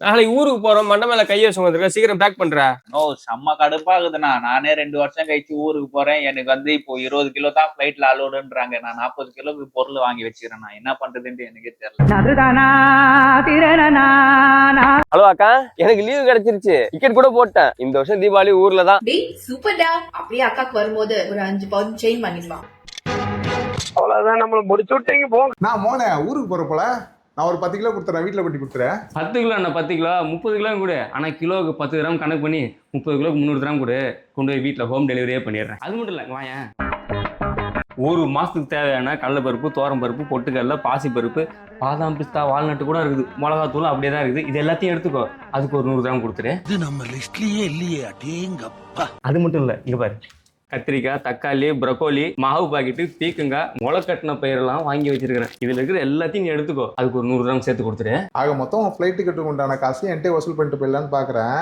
நாளைக்கு ஊருக்கு போறோம், மண்டை மேல கையை சுமந்துருக்க, சீக்கிரம் பேக் பண்ற. ஓ செம்ம கடுப்பாகுதுண்ணா. நானே 2 வருஷம் கழிச்சு ஊருக்கு போறேன். எனக்கு வந்து இப்போ 20 கிலோ தான் ஃபிளைட்ல அலோடுன்றாங்க. நான் 40 கிலோக்கு பொருள் வாங்கி வச்சுக்கிறேன். நான் என்ன பண்றதுன்னு எனக்கே தெரியல. ஹலோ அக்கா, எனக்கு லீவு கிடைச்சிருச்சு. டிக்கெட் கூட போட்டேன். இந்த வருஷம் தீபாவளி ஊர்ல தான். டேய் சூப்பர்டா. அப்படியே அக்காக்கு வரும்போது ஒரு 5 பவுன் செயின் வாங்கிடுவான். அவ்வளவுதான், நம்மள முடிச்சு விட்டீங்க போங்க. நான் மோனே ஊருக்கு போற போல நான் ஒரு 10 கிலோ கொடுத்துறேன், வீட்டுல பட்டி கொடுத்துறேன். 10 கிலோ என்ன 10 கிலோ 30 கிலோ கூட. ஆனா கிலோவுக்கு 10 கிராம் கணக்கு பண்ணி 30 கிலோக்கு 300 கிராம் கூட கொண்டு போய் வீட்டுல ஹோம் டெலிவரியே பண்ணிடுறேன். அது மட்டும் இல்ல வாயேன், ஒரு மாசத்துக்கு தேவையான கடலைப்பருப்பு, தோரம்பருப்பு, பொட்டுக்கடலை, பாசிப்பருப்பு, பாதாம், பிஸ்தா, வால்நட்டு கூட இருக்குது. மிளகாத்தூள் அப்படியே தான் இருக்குது. இது எல்லாத்தையும் எடுத்துக்கோ. அதுக்கு ஒரு 100 கிராம் கொடுத்துரு. இது நம்ம லிஸ்ட்லயே இல்லையே. அடேங்கப்பா. அது மட்டும் இல்ல, இங்க பாரு, கத்திரிக்காய், தக்காளி, ப்ரொக்கோலி, மாவு பாக்கெட்டு, பீக்கங்காய், முளைக்கட்டின பயிரெல்லாம் வாங்கி வச்சிருக்கிறேன். இதுல இருக்கிற எல்லாத்தையும் நீ எடுத்துக்கோ. அதுக்கு ஒரு 100 கிராம் சேர்த்து கொடுத்துரு. ஆக மொத்தம் ஃபிளைட் டிக்கெட்டுக்கு உண்டான காசு என்கிட்ட வசூல் பண்ணிட்டு போயிடலான்னு பாக்குறேன்.